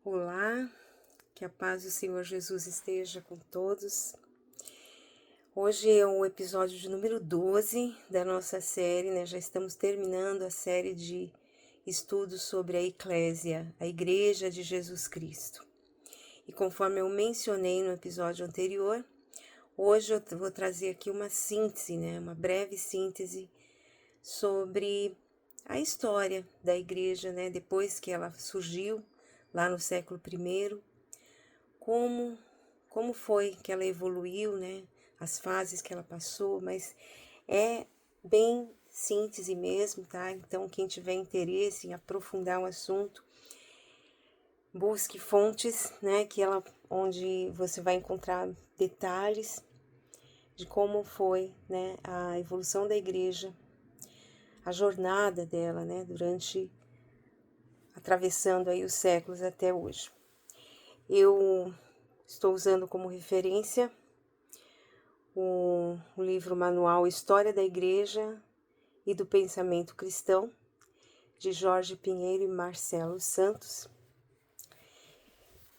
Olá, que a paz do Senhor Jesus esteja com todos. Hoje é o episódio de número 12 da nossa série, né? Já estamos terminando a série de estudos sobre a Eclésia, a Igreja de Jesus Cristo. E conforme eu mencionei no episódio anterior, hoje eu vou trazer aqui uma síntese, né? Uma breve síntese sobre a história da Igreja, né? Depois que ela surgiu lá no século I, como foi que ela evoluiu, né? As fases que ela passou, mas é bem síntese mesmo, tá? Então, quem tiver interesse em aprofundar o assunto, busque fontes, né? Onde você vai encontrar detalhes de como foi, né? A evolução da igreja, a jornada dela, né? Atravessando aí os séculos até hoje. Eu estou usando como referência o livro manual História da Igreja e do Pensamento Cristão, de Jorge Pinheiro e Marcelo Santos.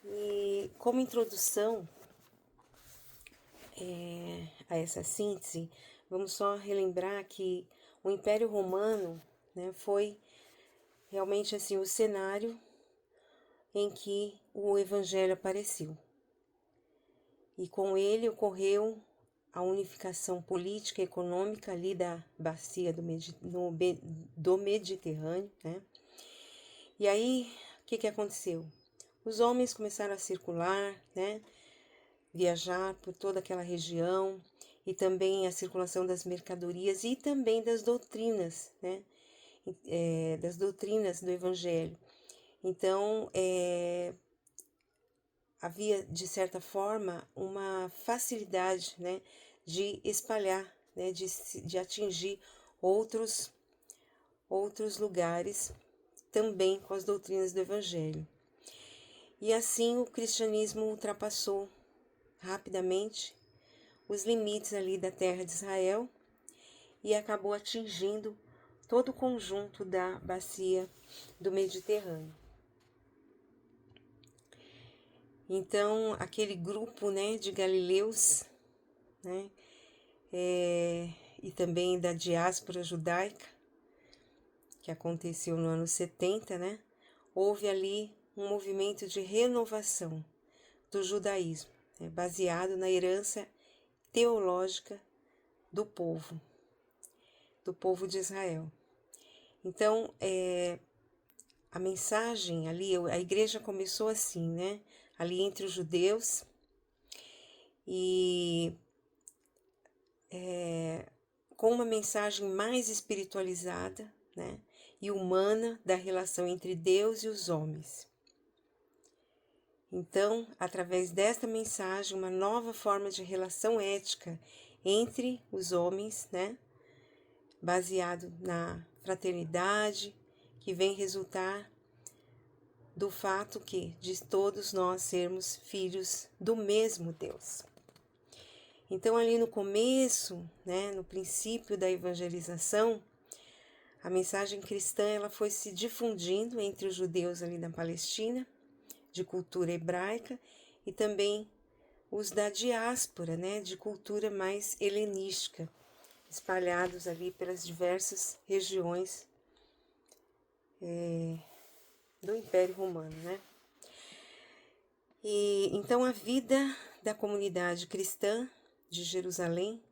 E como introdução a essa síntese, vamos só relembrar que o Império Romano, né, foi realmente assim o cenário em que o Evangelho apareceu. E com ele ocorreu a unificação política e econômica ali da bacia do Mediterrâneo, né? E aí, o que aconteceu? Os homens começaram a circular, né? Viajar por toda aquela região, e também a circulação das mercadorias e também das doutrinas, né? Das doutrinas do Evangelho. Então, havia, de certa forma, uma facilidade, né, de espalhar, né, de atingir outros lugares também com as doutrinas do Evangelho. E assim o cristianismo ultrapassou rapidamente os limites ali da terra de Israel e acabou atingindo todo o conjunto da bacia do Mediterrâneo. Então, aquele grupo, né, de galileus, né, e também da diáspora judaica, que aconteceu no ano 70, né, houve ali um movimento de renovação do judaísmo, né, baseado na herança teológica do povo de Israel. Então, a mensagem ali, a igreja começou assim, né, ali entre os judeus, e com uma mensagem mais espiritualizada, né, e humana da relação entre Deus e os homens. Então, através desta mensagem, uma nova forma de relação ética entre os homens, né, baseado na fraternidade, que vem resultar do fato de todos nós sermos filhos do mesmo Deus. Então, ali no começo, né, no princípio da evangelização, a mensagem cristã ela foi se difundindo entre os judeus ali da Palestina, de cultura hebraica, e também os da diáspora, né, de cultura mais helenística, espalhados ali pelas diversas regiões do Império Romano, né? E então a vida da comunidade cristã de Jerusalém,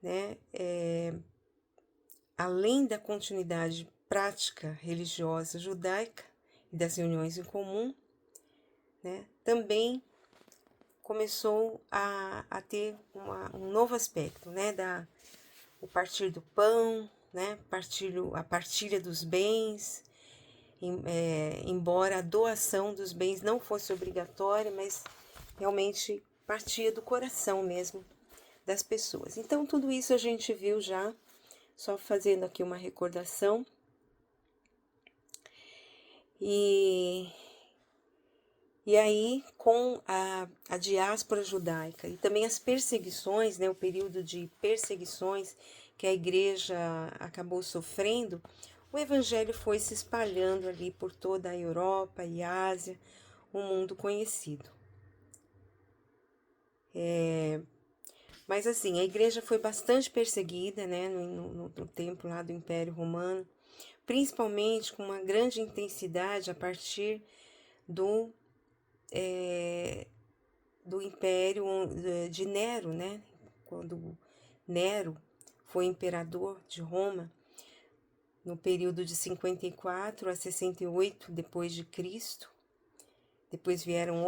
né, além da continuidade prática religiosa judaica e das reuniões em comum, né, também começou a ter um novo aspecto, né, o partir do pão, né, a partilha dos bens, embora a doação dos bens não fosse obrigatória, mas realmente partia do coração mesmo das pessoas. Então, tudo isso a gente viu já, só fazendo aqui uma recordação. E aí, com a diáspora judaica e também as perseguições, né, o período de perseguições que a igreja acabou sofrendo, o evangelho foi se espalhando ali por toda a Europa e Ásia, o mundo conhecido. Mas assim, a igreja foi bastante perseguida, né, no tempo lá do Império Romano, principalmente com uma grande intensidade a partir do, do Império de Nero, né, quando Nero foi imperador de Roma, no período de 54 a 68 depois de Cristo. Depois vieram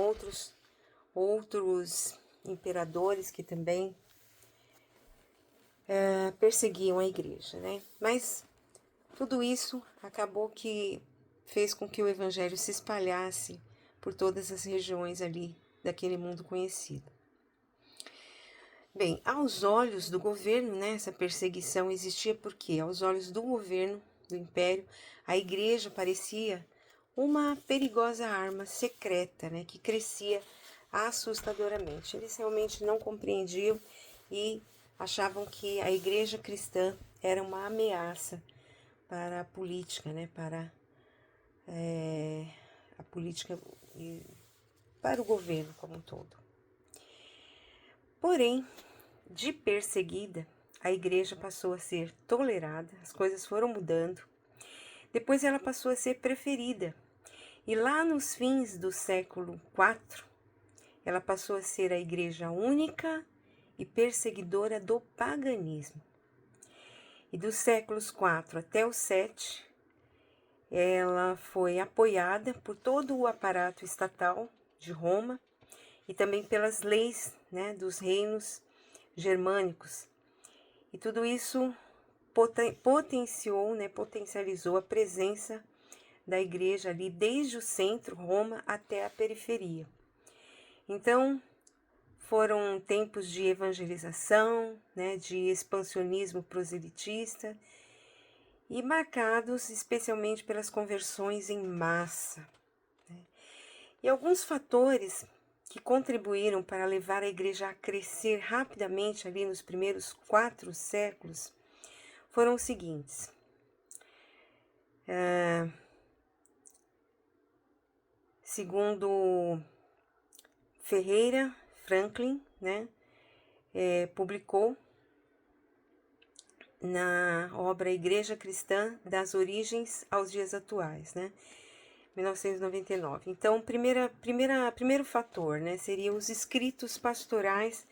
outros imperadores que também perseguiam a igreja, né? Mas tudo isso acabou que fez com que o evangelho se espalhasse por todas as regiões ali daquele mundo conhecido. Bem, aos olhos do governo, né, essa perseguição existia porque, aos olhos do governo do império, a igreja parecia uma perigosa arma secreta, né, que crescia assustadoramente. Eles realmente não compreendiam e achavam que a igreja cristã era uma ameaça para a política, né, para a política e para o governo como um todo. Porém, de perseguida, a igreja passou a ser tolerada, as coisas foram mudando. Depois ela passou a ser preferida. E lá nos fins do século IV, ela passou a ser a igreja única e perseguidora do paganismo. E dos séculos IV até o VII, ela foi apoiada por todo o aparato estatal de Roma e também pelas leis, né, dos reinos germânicos. E tudo isso potencializou a presença da igreja ali desde o centro, Roma, até a periferia. Então, foram tempos de evangelização, né, de expansionismo proselitista e marcados especialmente pelas conversões em massa. E alguns fatores que contribuíram para levar a igreja a crescer rapidamente ali nos primeiros 4 séculos foram os seguintes. Segundo Ferreira Franklin, né, publicou na obra Igreja Cristã das Origens aos Dias Atuais, né, 1999. Então, primeiro fator, né, seriam os escritos pastorais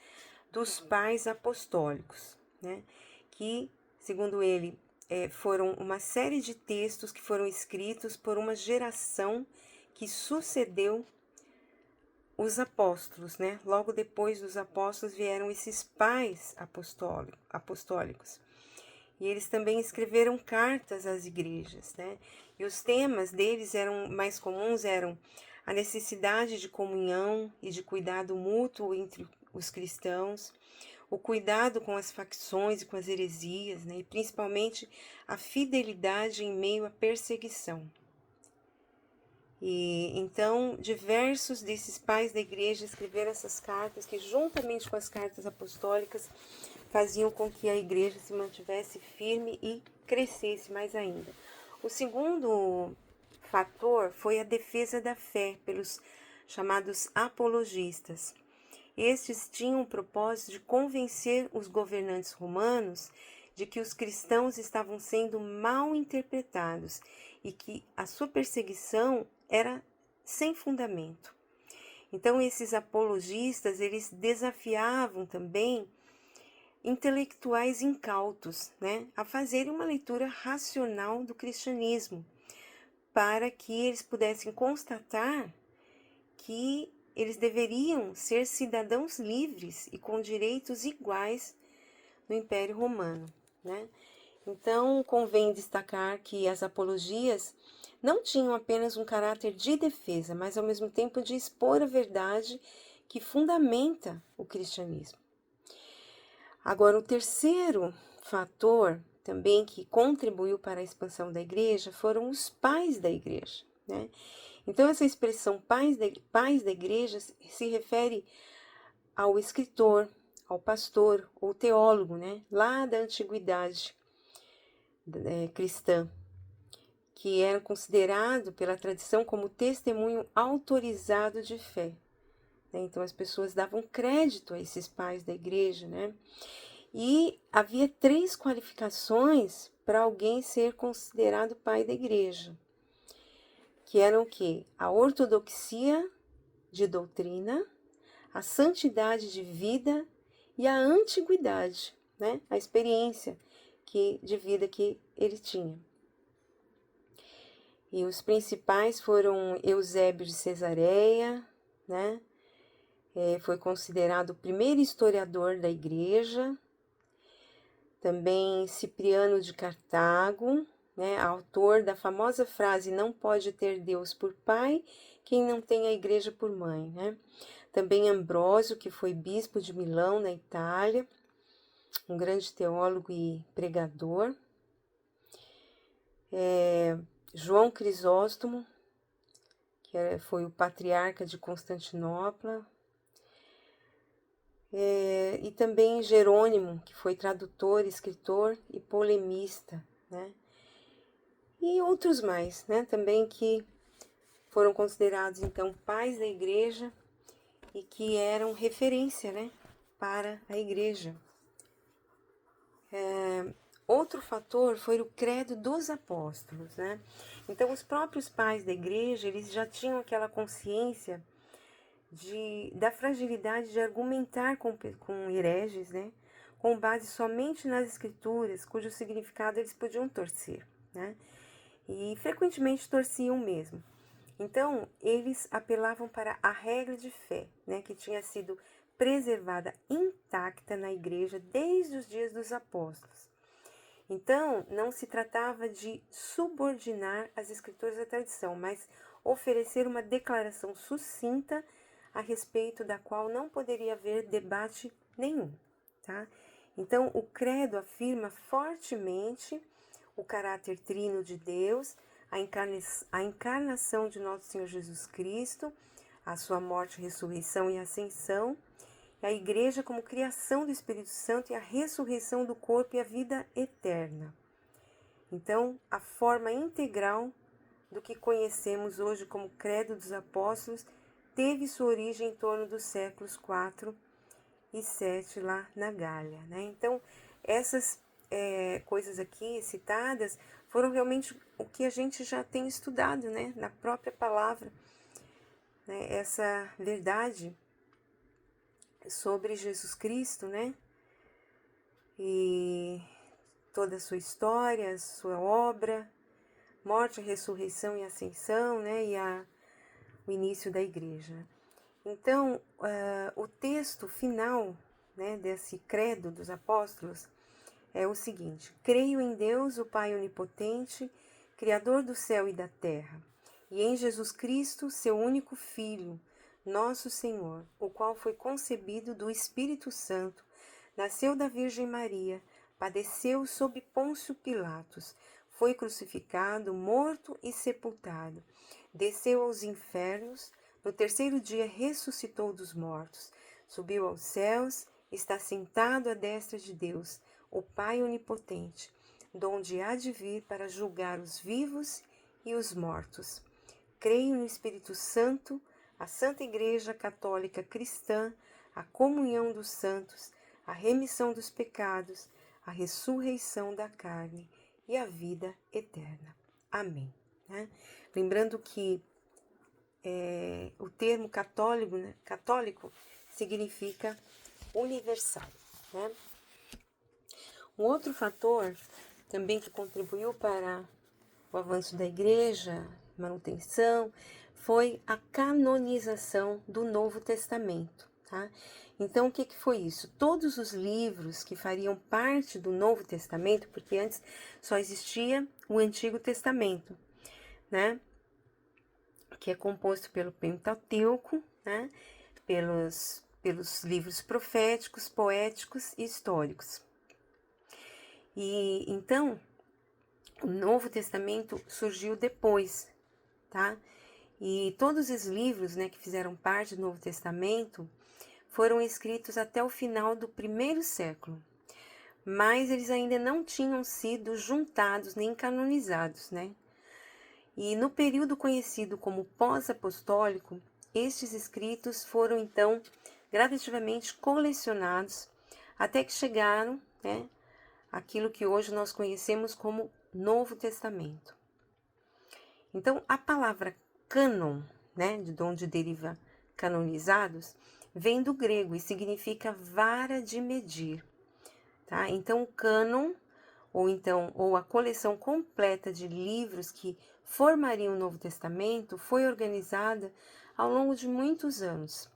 dos pais apostólicos, né, que, segundo ele, foram uma série de textos que foram escritos por uma geração que sucedeu os apóstolos, né? Logo depois dos apóstolos vieram esses pais apostólicos. E eles também escreveram cartas às igrejas, né? E os temas deles mais comuns eram a necessidade de comunhão e de cuidado mútuo entre os cristãos, o cuidado com as facções e com as heresias, né? E principalmente a fidelidade em meio à perseguição. E então diversos desses pais da igreja escreveram essas cartas que, juntamente com as cartas apostólicas, faziam com que a igreja se mantivesse firme e crescesse mais ainda. O segundo fator foi a defesa da fé pelos chamados apologistas. Estes tinham o propósito de convencer os governantes romanos de que os cristãos estavam sendo mal interpretados e que a sua perseguição era sem fundamento. Então, esses apologistas, eles desafiavam também intelectuais incautos, né, a fazerem uma leitura racional do cristianismo, para que eles pudessem constatar que eles deveriam ser cidadãos livres e com direitos iguais no Império Romano, né? Então, convém destacar que as apologias não tinham apenas um caráter de defesa, mas ao mesmo tempo de expor a verdade que fundamenta o cristianismo. Agora, o terceiro fator também que contribuiu para a expansão da igreja foram os pais da igreja, né? Então, essa expressão pais da igreja se refere ao escritor, ao pastor ou teólogo, né? Lá da antiguidade cristã. que eram considerados pela tradição como testemunho autorizado de fé. Então as pessoas davam crédito a esses pais da igreja, né? E havia 3 qualificações para alguém ser considerado pai da igreja, que eram o quê? A ortodoxia de doutrina, a santidade de vida e a antiguidade, né? A experiência de vida que ele tinha. E os principais foram Eusébio de Cesareia, né? Foi considerado o primeiro historiador da igreja. Também Cipriano de Cartago, né? Autor da famosa frase: não pode ter Deus por pai quem não tem a igreja por mãe, né? Também Ambrósio, que foi bispo de Milão, na Itália, um grande teólogo e pregador. João Crisóstomo, que foi o patriarca de Constantinopla. E também Jerônimo, que foi tradutor, escritor e polemista, né? E outros mais, né? Também que foram considerados, então, pais da igreja e que eram referência, né, para a igreja. Outro fator foi o credo dos apóstolos, né? Então, os próprios pais da igreja, eles já tinham aquela consciência da fragilidade de argumentar com hereges, né? Com base somente nas escrituras, cujo significado eles podiam torcer, né? E frequentemente torciam mesmo. Então, eles apelavam para a regra de fé, né, que tinha sido preservada intacta na igreja desde os dias dos apóstolos. Então, não se tratava de subordinar as escrituras à tradição, mas oferecer uma declaração sucinta a respeito da qual não poderia haver debate nenhum, tá? Então, o credo afirma fortemente o caráter trino de Deus, a encarnação de nosso Senhor Jesus Cristo, a sua morte, ressurreição e ascensão, a igreja como criação do Espírito Santo e a ressurreição do corpo e a vida eterna. Então, a forma integral do que conhecemos hoje como credo dos apóstolos teve sua origem em torno dos séculos 4 e 7 lá na Gália, né? Então, essas coisas aqui citadas foram realmente o que a gente já tem estudado, né, na própria palavra, né, essa verdade sobre Jesus Cristo, né, e toda a sua história, a sua obra, morte, ressurreição e ascensão, né, e o início da igreja. Então, o texto final, né, desse credo dos apóstolos é o seguinte: creio em Deus, o Pai onipotente, Criador do céu e da terra, e em Jesus Cristo, seu único Filho, nosso Senhor, o qual foi concebido do Espírito Santo, nasceu da Virgem Maria, padeceu sob Pôncio Pilatos, foi crucificado, morto e sepultado, desceu aos infernos, no terceiro dia ressuscitou dos mortos, subiu aos céus, está sentado à destra de Deus, o Pai onipotente, donde há de vir para julgar os vivos e os mortos. Creio no Espírito Santo, a Santa Igreja Católica Cristã, a comunhão dos santos, a remissão dos pecados, a ressurreição da carne e a vida eterna. Amém. Né? Lembrando que o termo católico, né, católico significa universal, né? Um outro fator também que contribuiu para o avanço da igreja, manutenção, foi a canonização do Novo Testamento, tá? Então, o que foi isso? Todos os livros que fariam parte do Novo Testamento, porque antes só existia o Antigo Testamento, né? Que é composto pelo Pentateuco, né? Pelos livros proféticos, poéticos e históricos. E então, o Novo Testamento surgiu depois, tá? E todos os livros, né, que fizeram parte do Novo Testamento foram escritos até o final do primeiro século, mas eles ainda não tinham sido juntados nem canonizados, né? E no período conhecido como pós-apostólico, estes escritos foram então gradativamente colecionados até que chegaram, né, aquilo que hoje nós conhecemos como Novo Testamento. Então, a palavra cânon, né, de onde deriva canonizados, vem do grego e significa vara de medir, tá? Então, o cânon, ou a coleção completa de livros que formariam o Novo Testamento, foi organizada ao longo de muitos anos.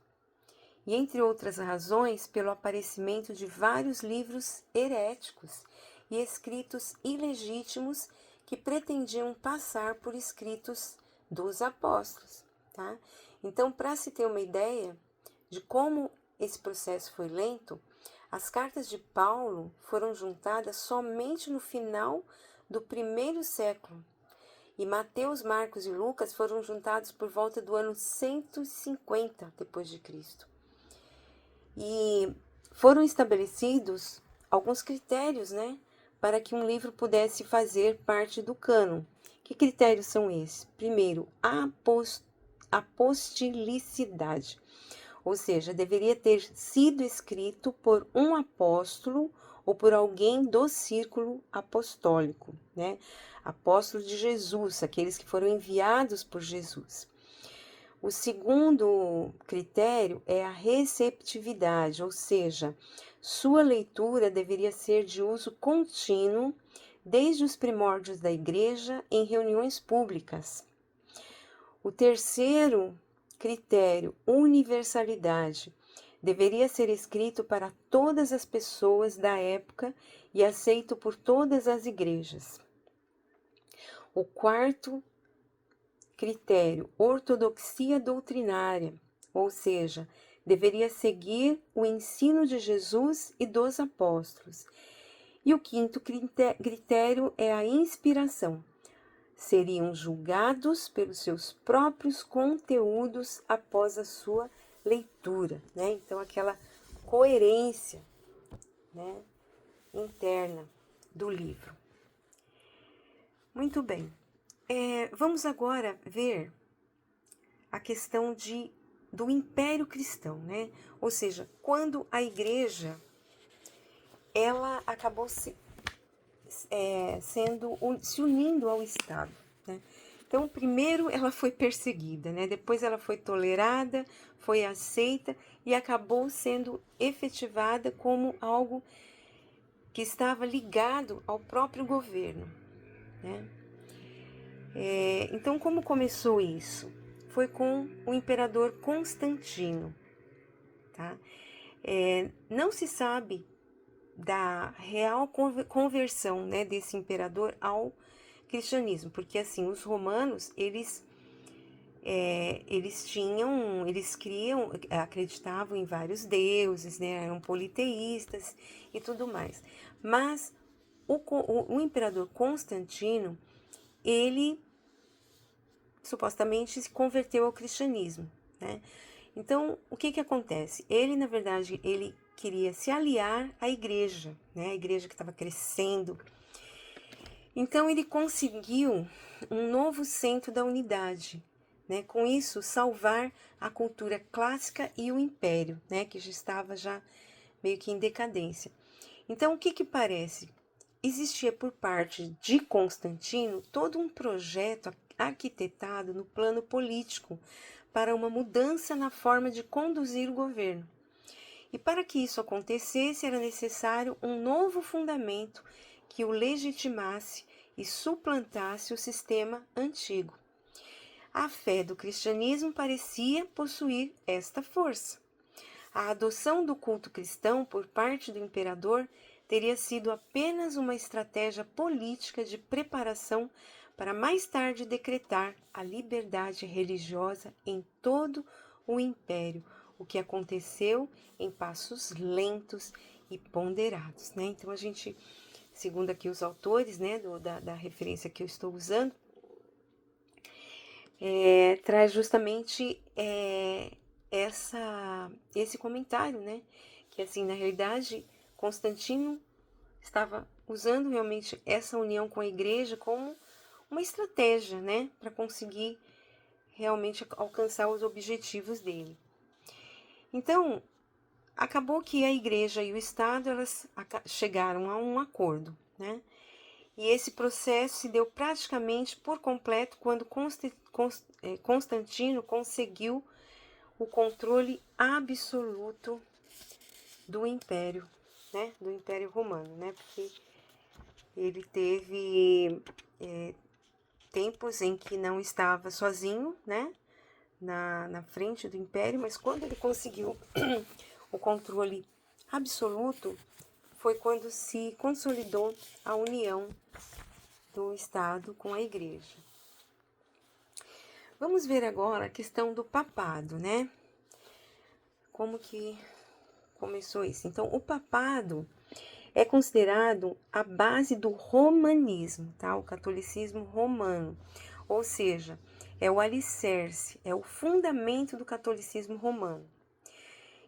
E, entre outras razões, pelo aparecimento de vários livros heréticos e escritos ilegítimos que pretendiam passar por escritos dos apóstolos, tá? Então, para se ter uma ideia de como esse processo foi lento, as cartas de Paulo foram juntadas somente no final do primeiro século, e Mateus, Marcos e Lucas foram juntados por volta do ano 150 depois de Cristo. E foram estabelecidos alguns critérios, né, para que um livro pudesse fazer parte do cânon. Que critérios são esses? Primeiro, a apostolicidade, ou seja, deveria ter sido escrito por um apóstolo ou por alguém do círculo apostólico, né? Apóstolo de Jesus, aqueles que foram enviados por Jesus. O segundo critério é a receptividade, ou seja, sua leitura deveria ser de uso contínuo desde os primórdios da igreja em reuniões públicas. O terceiro critério, universalidade, deveria ser escrito para todas as pessoas da época e aceito por todas as igrejas. O quarto critério, ortodoxia doutrinária, ou seja, deveria seguir o ensino de Jesus e dos apóstolos. E o quinto critério é a inspiração. Seriam julgados pelos seus próprios conteúdos após a sua leitura, né? Então, aquela coerência, né, interna do livro. Muito bem. Vamos agora ver a questão do Império Cristão, né? Ou seja, quando a igreja ela acabou se unindo ao Estado, né? Então, primeiro ela foi perseguida, né? Depois ela foi tolerada, foi aceita e acabou sendo efetivada como algo que estava ligado ao próprio governo, né? Então, como começou isso? Foi com o imperador Constantino, tá? Não se sabe da real conversão, né, desse imperador ao cristianismo, porque assim, os romanos, eles acreditavam em vários deuses, né, eram politeístas e tudo mais, mas o imperador Constantino, ele supostamente se converteu ao cristianismo, né? Então, o que acontece? Ele, na verdade, ele queria se aliar à igreja, né? A igreja que estava crescendo. Então, ele conseguiu um novo centro da unidade, né? Com isso, salvar a cultura clássica e o império, né? Que já estava meio que em decadência. Então, o que parece? Existia por parte de Constantino todo um projeto arquitetado no plano político para uma mudança na forma de conduzir o governo. E para que isso acontecesse, era necessário um novo fundamento que o legitimasse e suplantasse o sistema antigo. A fé do cristianismo parecia possuir esta força. A adoção do culto cristão por parte do imperador teria sido apenas uma estratégia política de preparação para mais tarde decretar a liberdade religiosa em todo o império, o que aconteceu em passos lentos e ponderados, né? Então, a gente, segundo aqui os autores, né, da referência que eu estou usando, traz justamente esse comentário, né? Que assim, na realidade, Constantino estava usando realmente essa união com a igreja como uma estratégia, né, para conseguir realmente alcançar os objetivos dele. Então, acabou que a igreja e o Estado, elas chegaram a um acordo, né? E esse processo se deu praticamente por completo quando Constantino conseguiu o controle absoluto do Império, né? Do Império Romano, né? Porque ele teve tempos em que não estava sozinho, né? Na frente do Império, mas quando ele conseguiu o controle absoluto, foi quando se consolidou a união do Estado com a Igreja. Vamos ver agora a questão do papado, né? Como que começou isso? Então, o papado é considerado a base do romanismo, tá? O catolicismo romano. Ou seja, é o alicerce, é o fundamento do catolicismo romano.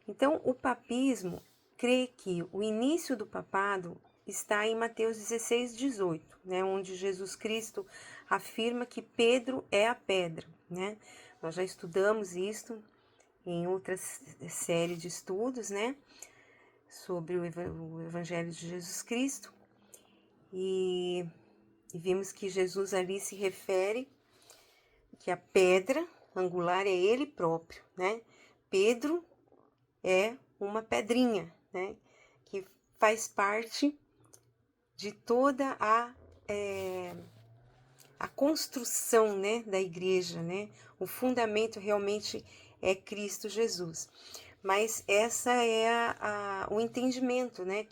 Então, o papismo crê que o início do papado está em Mateus 16:18, né, onde Jesus Cristo afirma que Pedro é a pedra, né? Nós já estudamos isso em outra série de estudos, né, sobre o Evangelho de Jesus Cristo, e vimos que Jesus ali se refere que a pedra angular é ele próprio, né? Pedro é uma pedrinha, né, que faz parte de toda a construção, né, da igreja, né? O fundamento realmente é Cristo Jesus. Mas essa é o entendimento, né,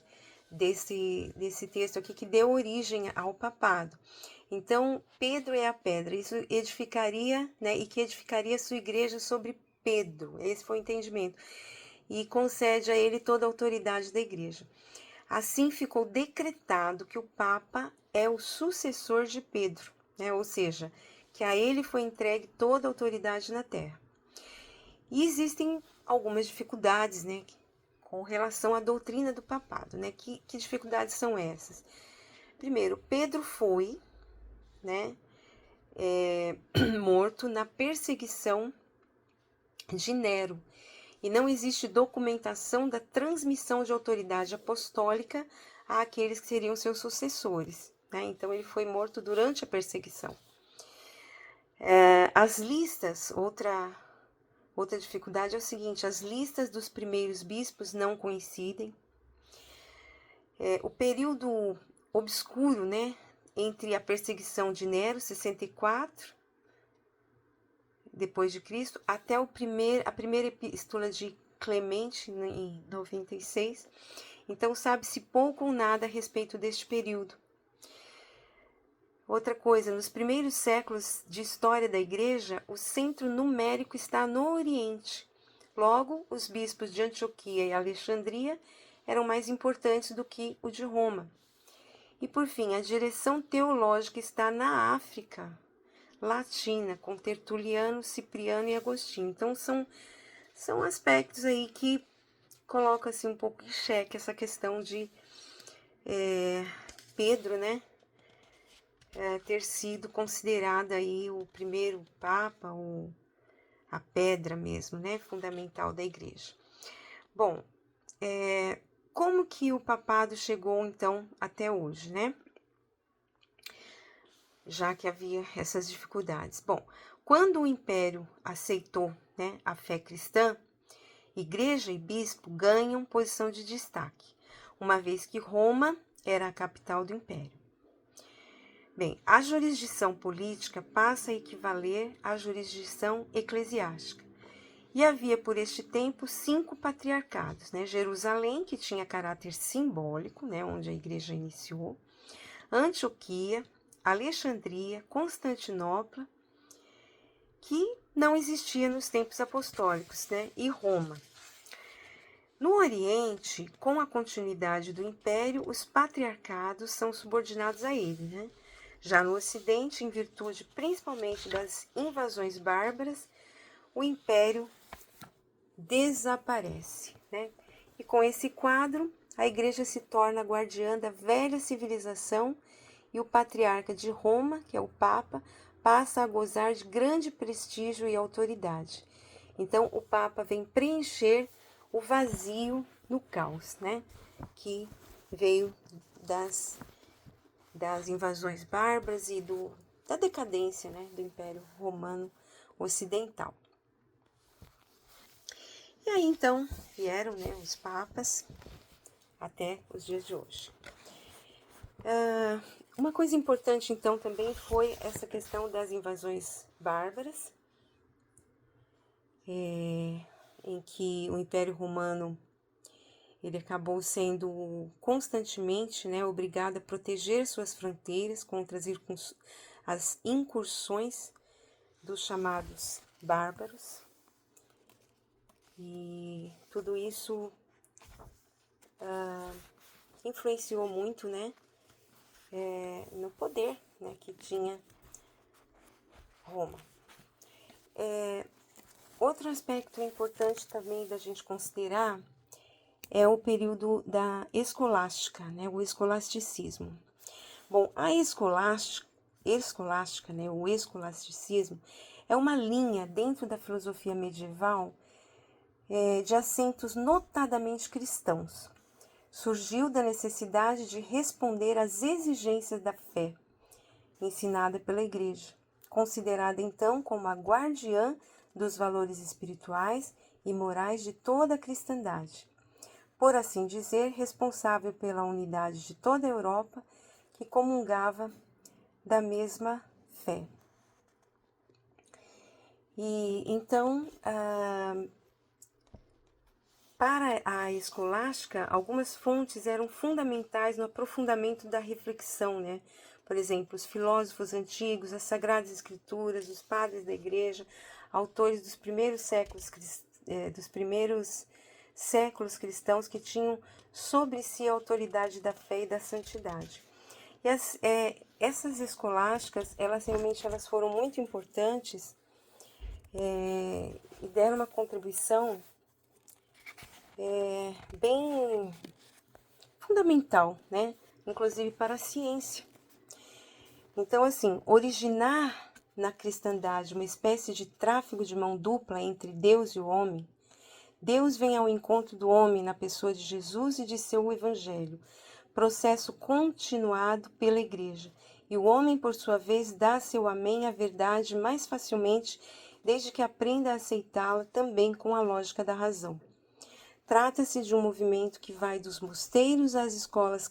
desse texto aqui que deu origem ao papado. Então, Pedro é a pedra, isso edificaria, né, e que edificaria sua igreja sobre Pedro. Esse foi o entendimento. E concede a ele toda a autoridade da igreja. Assim ficou decretado que o Papa é o sucessor de Pedro, né? Ou seja, que a ele foi entregue toda a autoridade na terra. E existem algumas dificuldades, né, com relação à doutrina do papado, né? Que dificuldades são essas? Primeiro, Pedro foi, né, morto na perseguição de Nero, e não existe documentação da transmissão de autoridade apostólica àqueles que seriam seus sucessores, né? Então, ele foi morto durante a perseguição. As listas, outra dificuldade é o seguinte: as listas dos primeiros bispos não coincidem. O período obscuro, né, entre a perseguição de Nero, 64, depois de Cristo, até a primeira epístola de Clemente, em 96. Então, sabe-se pouco ou nada a respeito deste período. Outra coisa, nos primeiros séculos de história da Igreja, o centro numérico está no Oriente. Logo, os bispos de Antioquia e Alexandria eram mais importantes do que o de Roma. E, por fim, a direção teológica está na África Latina, com Tertuliano, Cipriano e Agostinho. Então, são aspectos aí que colocam assim, um pouco em xeque essa questão de Pedro, né, ter sido considerado aí o primeiro papa, a pedra mesmo, né, fundamental da igreja. Bom, como que o papado chegou então até hoje, né? Já que havia essas dificuldades. Bom, quando o império aceitou, né, a fé cristã, igreja e bispo ganham posição de destaque, uma vez que Roma era a capital do império. Bem, a jurisdição política passa a equivaler à jurisdição eclesiástica. E havia por este tempo 5 patriarcados, né? Jerusalém, que tinha caráter simbólico, né, onde a igreja iniciou, Antioquia, Alexandria, Constantinopla, que não existia nos tempos apostólicos, né, e Roma. No Oriente, com a continuidade do Império, os patriarcados são subordinados a ele, né? Já no Ocidente, em virtude principalmente das invasões bárbaras, o Império desaparece, né? E com esse quadro, a Igreja se torna guardiã da velha civilização e o patriarca de Roma, que é o Papa, passa a gozar de grande prestígio e autoridade. Então, o Papa vem preencher o vazio no caos, né? Que veio das invasões bárbaras e da decadência, né? Do Império Romano Ocidental. E aí, então, vieram, né, os papas até os dias de hoje. Uma coisa importante, então, também foi essa questão das invasões bárbaras, em que o Império Romano ele acabou sendo constantemente, né, obrigado a proteger suas fronteiras contra as incursões dos chamados bárbaros. E tudo isso influenciou muito, né, no poder, né, que tinha Roma. Outro aspecto importante também da gente considerar é o período da escolástica, né, o escolasticismo. Bom, a escolástica, né, o escolasticismo, é uma linha dentro da filosofia medieval de assentos notadamente cristãos. Surgiu da necessidade de responder às exigências da fé ensinada pela Igreja, considerada então como a guardiã dos valores espirituais e morais de toda a cristandade, por assim dizer, responsável pela unidade de toda a Europa que comungava da mesma fé. E então, para a escolástica, algumas fontes eram fundamentais no aprofundamento da reflexão, né? Por exemplo, os filósofos antigos, as Sagradas Escrituras, os padres da Igreja, autores dos primeiros séculos cristãos que tinham sobre si a autoridade da fé e da santidade. E essas escolásticas, elas foram muito importantes e deram uma contribuição bem fundamental, né? Inclusive para a ciência. Então, assim, originar na cristandade uma espécie de tráfego de mão dupla entre Deus e o homem, Deus vem ao encontro do homem na pessoa de Jesus e de seu evangelho, processo continuado pela Igreja, e o homem, por sua vez, dá seu amém à verdade mais facilmente, desde que aprenda a aceitá-la também com a lógica da razão. Trata-se de um movimento que vai dos mosteiros às escolas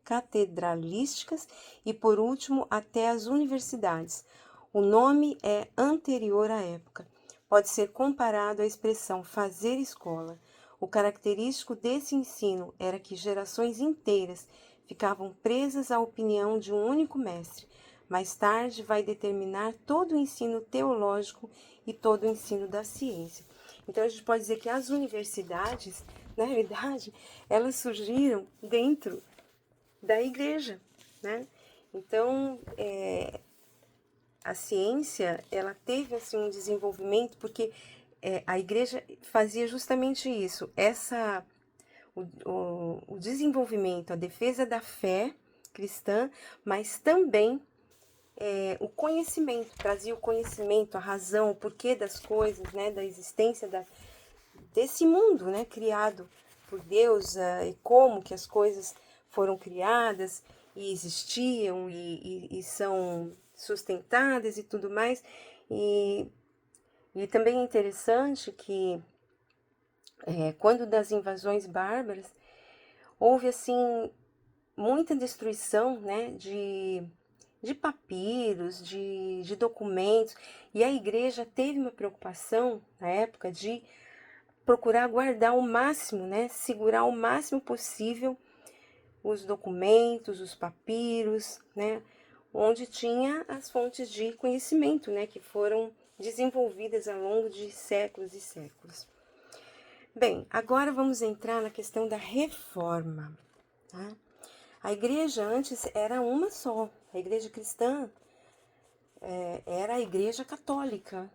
catedralísticas e, por último, até as universidades. O nome é anterior à época. Pode ser comparado à expressão fazer escola. O característico desse ensino era que gerações inteiras ficavam presas à opinião de um único mestre. Mais tarde vai determinar todo o ensino teológico e todo o ensino da ciência. Então a gente pode dizer que as universidades, na realidade, elas surgiram dentro da igreja, né? Então, a ciência, ela teve assim um desenvolvimento porque a igreja fazia justamente isso, o desenvolvimento, a defesa da fé cristã, mas também o conhecimento, trazia o conhecimento, a razão, o porquê das coisas, né, da existência desse mundo, né, criado por Deus, e como que as coisas foram criadas e existiam e são sustentadas e tudo mais. E também é interessante que quando das invasões bárbaras, houve assim muita destruição, né, de papiros, de documentos, e a igreja teve uma preocupação na época de procurar guardar o máximo, né, segurar o máximo possível os documentos, os papiros, né, onde tinha as fontes de conhecimento, né, que foram desenvolvidas ao longo de séculos e séculos. Bem, agora vamos entrar na questão da reforma, tá? A igreja antes era uma só, a igreja cristã era a igreja católica,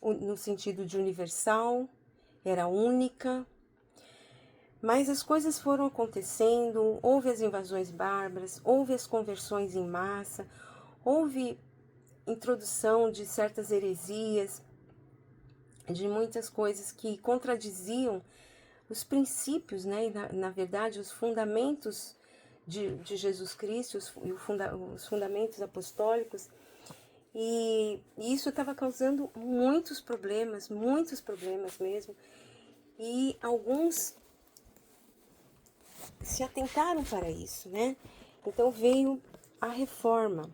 no sentido de universal, era única. Mas as coisas foram acontecendo, houve as invasões bárbaras, houve as conversões em massa, houve introdução de certas heresias, de muitas coisas que contradiziam os princípios, né, e na verdade os fundamentos de Jesus Cristo, os fundamentos apostólicos, e isso estava causando muitos problemas mesmo, e alguns se atentaram para isso, né? Então veio a reforma.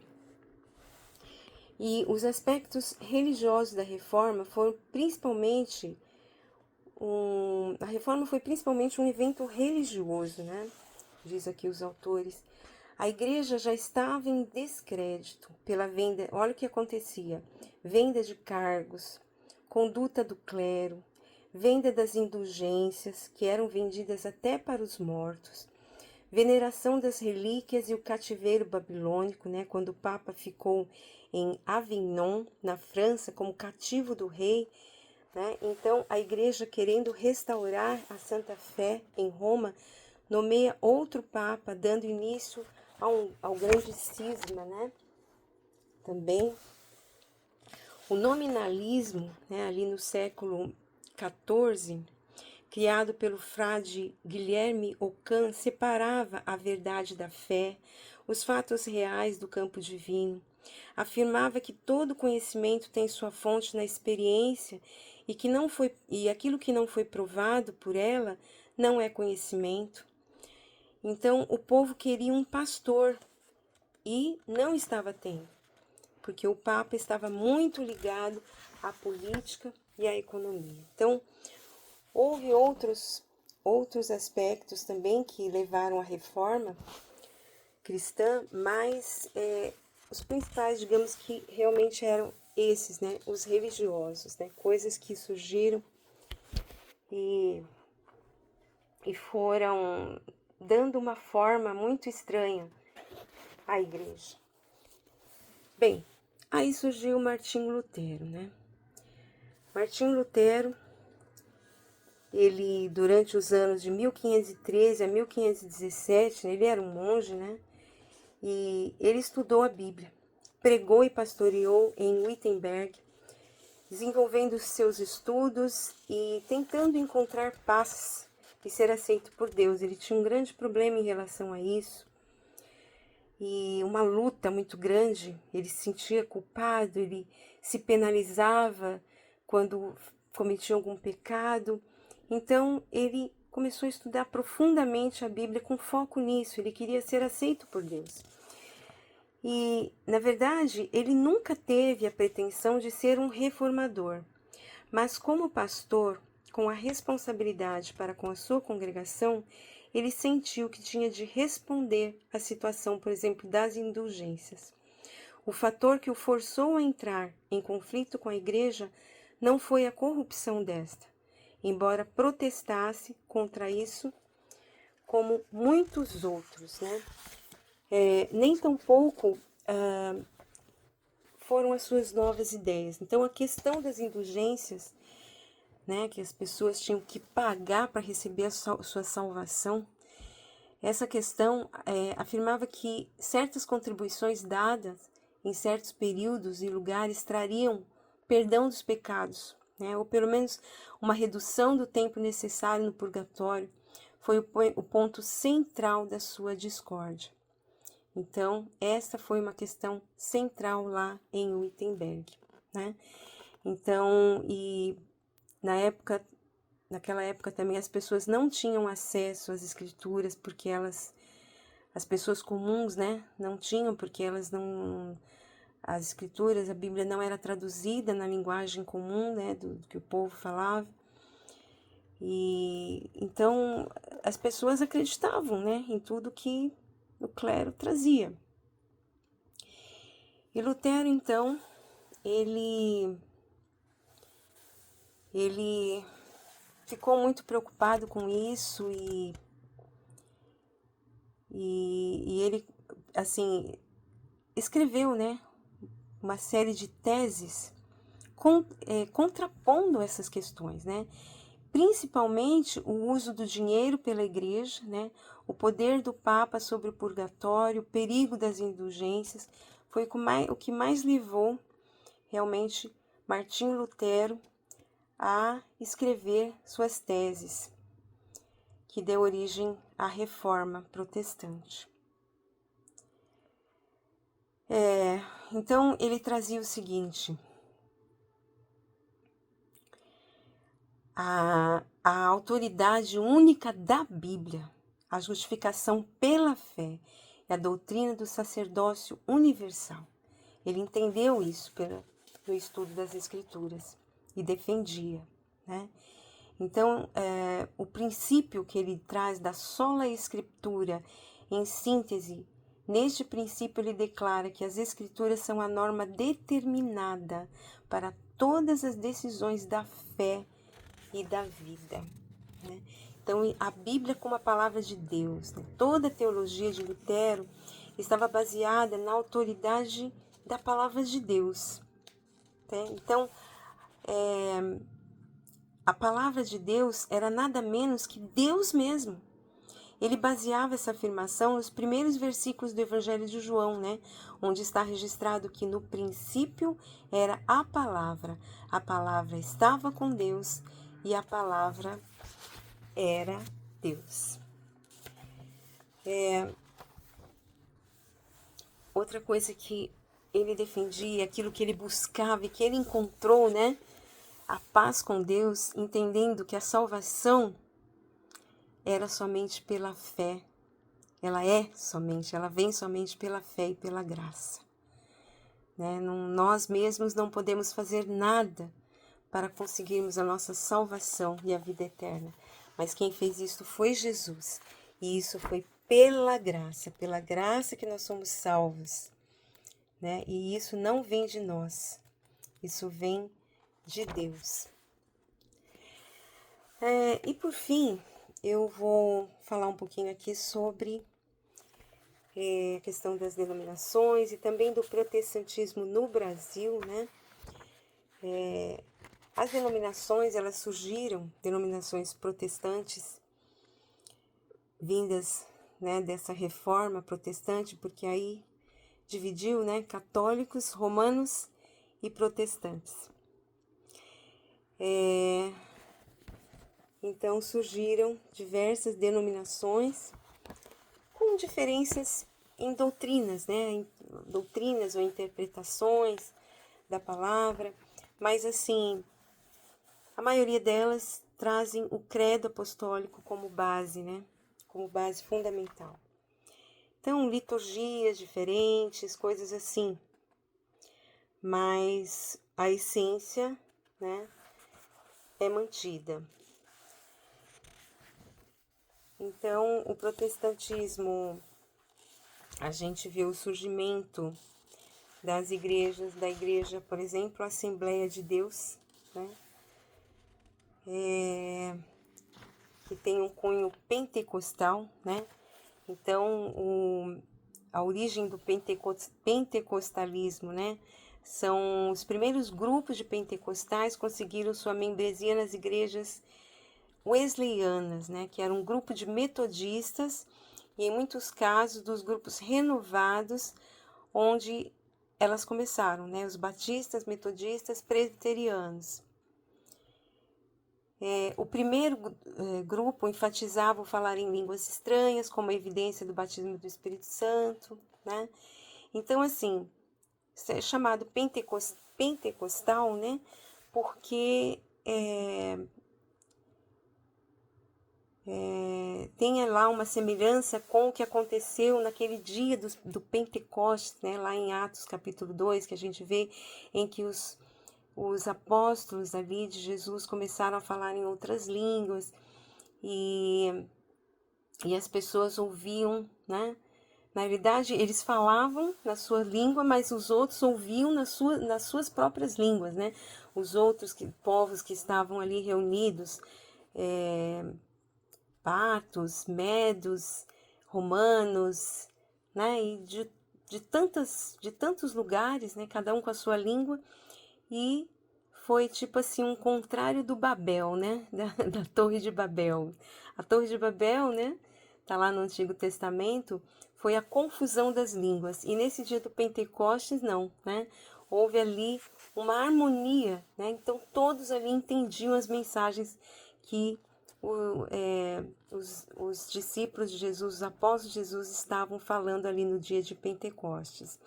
E os aspectos religiosos da reforma foram principalmente a reforma foi principalmente um evento religioso, né? Diz aqui os autores. A igreja já estava em descrédito pela venda, olha o que acontecia: venda de cargos, conduta do clero, venda das indulgências, que eram vendidas até para os mortos, veneração das relíquias e o cativeiro babilônico, né, quando o Papa ficou em Avignon, na França, como cativo do rei, né? Então a igreja, querendo restaurar a Santa Fé em Roma, nomeia outro Papa, dando início ao grande cisma, né? Também o nominalismo, né, ali no século XIV, criado pelo frade Guilherme Ockham, separava a verdade da fé, os fatos reais do campo divino. Afirmava que todo conhecimento tem sua fonte na experiência e aquilo que não foi provado por ela não é conhecimento. Então o povo queria um pastor e não estava tendo, porque o Papa estava muito ligado à política e à economia. Então houve outros aspectos também que levaram à reforma cristã, mas os principais, digamos que realmente eram esses, né, os religiosos, né, coisas que surgiram e foram dando uma forma muito estranha à igreja. Bem, aí surgiu Martinho Lutero, né? Martinho Lutero, ele durante os anos de 1513 a 1517, ele era um monge, né? E ele estudou a Bíblia, pregou e pastoreou em Wittenberg, desenvolvendo seus estudos e tentando encontrar paz e ser aceito por Deus. Ele tinha um grande problema em relação a isso e uma luta muito grande. Ele se sentia culpado, ele se penalizava quando cometia algum pecado. Então ele começou a estudar profundamente a Bíblia com foco nisso. Ele queria ser aceito por Deus. E, na verdade, ele nunca teve a pretensão de ser um reformador, mas como pastor, com a responsabilidade para com a sua congregação, ele sentiu que tinha de responder à situação, por exemplo, das indulgências. O fator que o forçou a entrar em conflito com a igreja não foi a corrupção desta, embora protestasse contra isso, como muitos outros, né? Nem tampouco foram as suas novas ideias. Então, a questão das indulgências, né, que as pessoas tinham que pagar para receber a sua salvação, essa questão afirmava que certas contribuições dadas em certos períodos e lugares trariam perdão dos pecados, né, ou pelo menos uma redução do tempo necessário no purgatório, foi o ponto central da sua discórdia. Então, essa foi uma questão central lá em Wittenberg, né? Então, e naquela época também as pessoas não tinham acesso às escrituras, porque as pessoas comuns, né, não tinham, porque as escrituras, a Bíblia não era traduzida na linguagem comum, né, do que o povo falava. E então as pessoas acreditavam, né, em tudo que o clero trazia. E Lutero, então, ele ficou muito preocupado com isso e ele, assim, escreveu, né, uma série de teses contrapondo essas questões, né, principalmente o uso do dinheiro pela igreja, né? O poder do Papa sobre o purgatório, o perigo das indulgências, foi o que mais levou realmente Martinho Lutero a escrever suas teses, que deu origem à Reforma Protestante. Então, ele trazia o seguinte: a autoridade única da Bíblia, a justificação pela fé e a doutrina do sacerdócio universal. Ele entendeu isso no estudo das Escrituras e defendia, né? Então, o princípio que ele traz da sola Escritura, em síntese, neste princípio ele declara que as Escrituras são a norma determinada para todas as decisões da fé e da vida, né? Então, a Bíblia como a palavra de Deus, né? Toda a teologia de Lutero estava baseada na autoridade da palavra de Deus, né? Então, a palavra de Deus era nada menos que Deus mesmo. Ele baseava essa afirmação nos primeiros versículos do Evangelho de João, né? Onde está registrado que no princípio era a palavra estava com Deus e a palavra era Deus. Outra coisa que ele defendia, aquilo que ele buscava e que ele encontrou, né? A paz com Deus, entendendo que a salvação era somente pela fé. Ela vem somente pela fé e pela graça, né? Nós mesmos não podemos fazer nada para conseguirmos a nossa salvação e a vida eterna. Mas quem fez isso foi Jesus. E isso foi pela graça que nós somos salvos, né? E isso não vem de nós, isso vem de Deus. E por fim, eu vou falar um pouquinho aqui sobre a questão das denominações e também do protestantismo no Brasil, né? As denominações, elas surgiram, denominações protestantes, vindas, né, dessa reforma protestante, porque aí dividiu, né, católicos, romanos e protestantes. Então surgiram diversas denominações com diferenças em doutrinas, né, em doutrinas ou interpretações da palavra, mas assim, a maioria delas trazem o credo apostólico como base, né, como base fundamental. Então, liturgias diferentes, coisas assim, mas a essência, né, é mantida. Então, o protestantismo, a gente vê o surgimento das igrejas, da igreja, por exemplo, a Assembleia de Deus, né, que tem um cunho pentecostal, né. Então, a origem do pentecostalismo, né, são os primeiros grupos de pentecostais conseguiram sua membresia nas igrejas wesleyanas, né, que era um grupo de metodistas e, em muitos casos, dos grupos renovados, onde elas começaram, né, os batistas, metodistas, presbiterianos. O primeiro grupo enfatizava o falar em línguas estranhas como evidência do batismo do Espírito Santo, né? Então, assim, isso é chamado pentecostal, né? Porque tem lá uma semelhança com o que aconteceu naquele dia do Pentecostes, né? Lá em Atos capítulo 2, que a gente vê em que os apóstolos ali de Jesus começaram a falar em outras línguas e as pessoas ouviam, né? Na realidade, eles falavam na sua língua, mas os outros ouviam nas suas próprias línguas, né? Os outros povos que estavam ali reunidos, partos, medos, romanos, né? E de tantos lugares, né? Cada um com a sua língua, e foi tipo assim um contrário do Babel, né? Da Torre de Babel. A Torre de Babel, né? Tá lá no Antigo Testamento, foi a confusão das línguas. E nesse dia do Pentecostes, não, né? Houve ali uma harmonia, né? Então todos ali entendiam as mensagens que os discípulos de Jesus, os apóstolos de Jesus, estavam falando ali no dia de Pentecostes.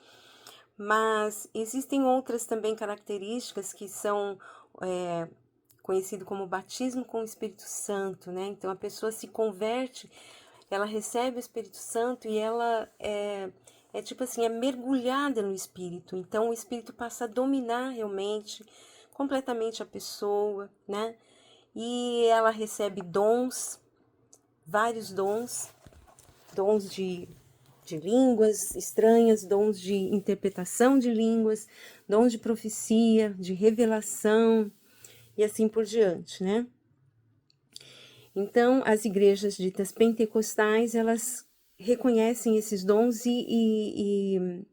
Mas existem outras também características que são conhecido como batismo com o Espírito Santo, né? Então a pessoa se converte, ela recebe o Espírito Santo e ela é tipo assim, é mergulhada no Espírito. Então o Espírito passa a dominar realmente, completamente a pessoa, né? E ela recebe dons, vários dons, dons de línguas estranhas, dons de interpretação de línguas, dons de profecia, de revelação e assim por diante, né? Então, as igrejas ditas pentecostais, elas reconhecem esses dons e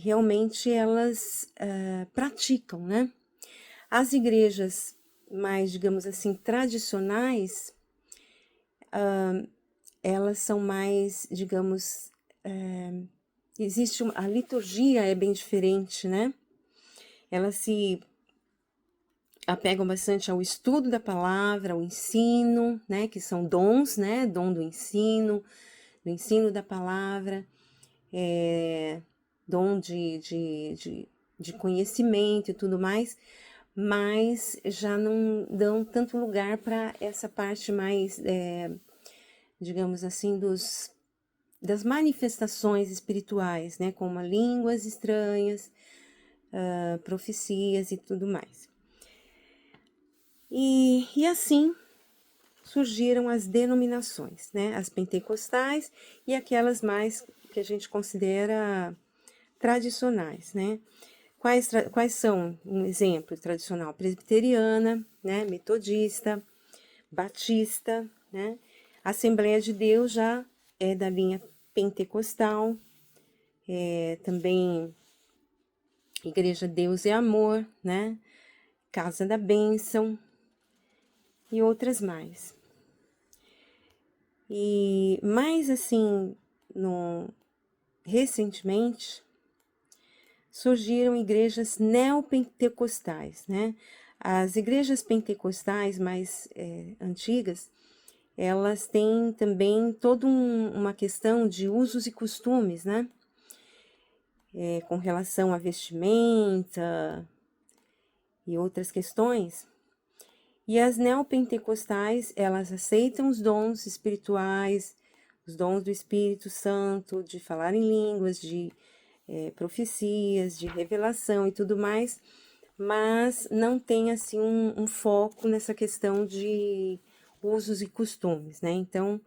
realmente elas praticam, né? As igrejas mais, digamos assim, tradicionais, elas são mais, digamos, a liturgia é bem diferente, né? Elas se apegam bastante ao estudo da palavra, ao ensino, né? Que são dons, né? Dom do ensino da palavra, dom de conhecimento e tudo mais, mas já não dão tanto lugar para essa parte mais, digamos assim, das manifestações espirituais, né, como línguas estranhas, profecias e tudo mais. E assim surgiram as denominações, né, as pentecostais e aquelas mais que a gente considera tradicionais, né. Quais são um exemplo tradicional? Presbiteriana, né, metodista, batista, né, Assembleia de Deus já é da linha pentecostal, também Igreja Deus é Amor, né? Casa da Bênção e outras mais. E mais assim, recentemente, surgiram igrejas neopentecostais, né? As igrejas pentecostais mais antigas, elas têm também toda uma questão de usos e costumes, né? Com relação à vestimenta e outras questões. E as neopentecostais, elas aceitam os dons espirituais, os dons do Espírito Santo, de falar em línguas, de profecias, de revelação e tudo mais, mas não tem assim um foco nessa questão de usos e costumes, né? Então,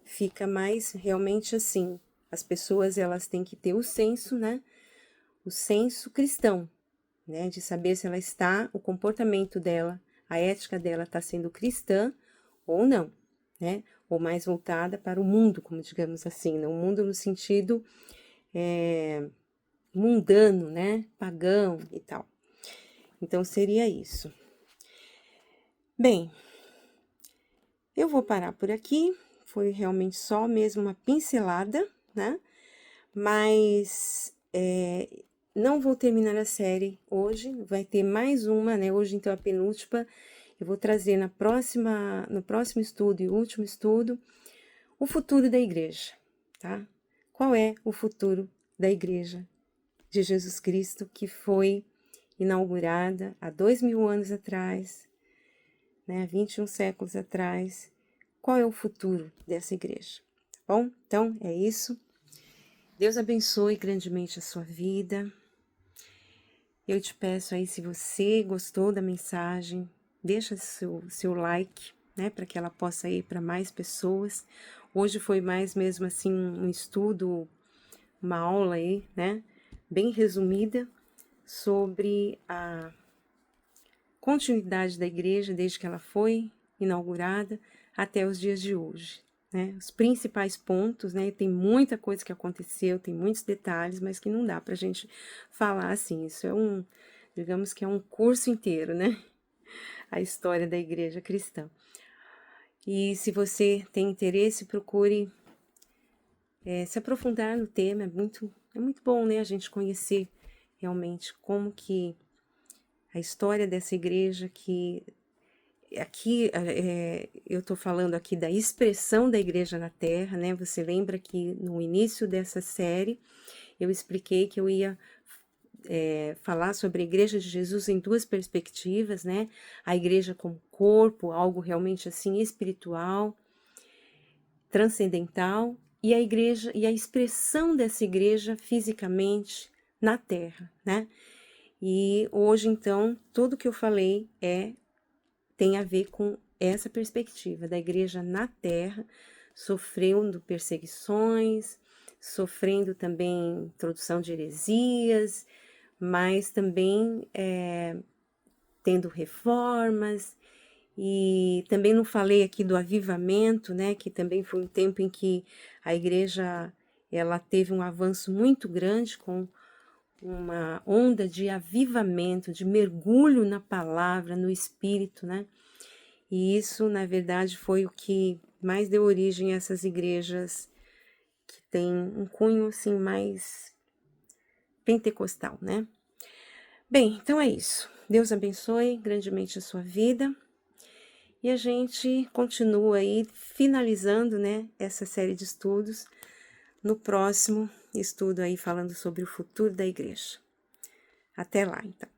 fica mais realmente assim, as pessoas elas têm que ter o senso, né? O senso cristão, né? De saber se ela está, o comportamento dela, a ética dela está sendo cristã ou não, né? Ou mais voltada para o mundo, como digamos assim, né? O mundo no sentido mundano, né? Pagão e tal. Então, seria isso. Bem, eu vou parar por aqui. Foi realmente só mesmo uma pincelada, né? Mas não vou terminar a série hoje. Vai ter mais uma, né? Hoje, então, a penúltima. Eu vou trazer no próximo estudo e último estudo, o futuro da igreja, tá? Qual é o futuro da igreja de Jesus Cristo que foi inaugurada há 2000 anos atrás, né, 21 séculos atrás? Qual é o futuro dessa igreja? Tá bom? Então, é isso. Deus abençoe grandemente a sua vida. Eu te peço aí, se você gostou da mensagem, deixa seu like, né, para que ela possa ir para mais pessoas. Hoje foi mais mesmo assim um estudo, uma aula aí, né, bem resumida sobre a continuidade da igreja desde que ela foi inaugurada até os dias de hoje, né? Os principais pontos, né? Tem muita coisa que aconteceu, tem muitos detalhes, mas que não dá pra gente falar assim. Isso é digamos que é um curso inteiro, né? A história da igreja cristã. E se você tem interesse, procure se aprofundar no tema. É muito bom, né? A gente conhecer realmente como que a história dessa igreja que aqui eu estou falando aqui da expressão da igreja na Terra, né? Você lembra que no início dessa série eu expliquei que eu ia falar sobre a igreja de Jesus em duas perspectivas, né? A igreja como corpo, algo realmente assim espiritual, transcendental, e a igreja e a expressão dessa igreja fisicamente na Terra, né? E hoje então tudo que eu falei tem a ver com essa perspectiva da igreja na Terra, sofrendo perseguições, sofrendo também introdução de heresias, mas também tendo reformas. E também não falei aqui do avivamento, né, que também foi um tempo em que a igreja ela teve um avanço muito grande com uma onda de avivamento, de mergulho na palavra, no espírito, né? E isso, na verdade, foi o que mais deu origem a essas igrejas que têm um cunho assim mais pentecostal, né? Bem, então é isso. Deus abençoe grandemente a sua vida. E a gente continua aí finalizando, né, essa série de estudos no próximo estudo aí falando sobre o futuro da igreja. Até lá, então.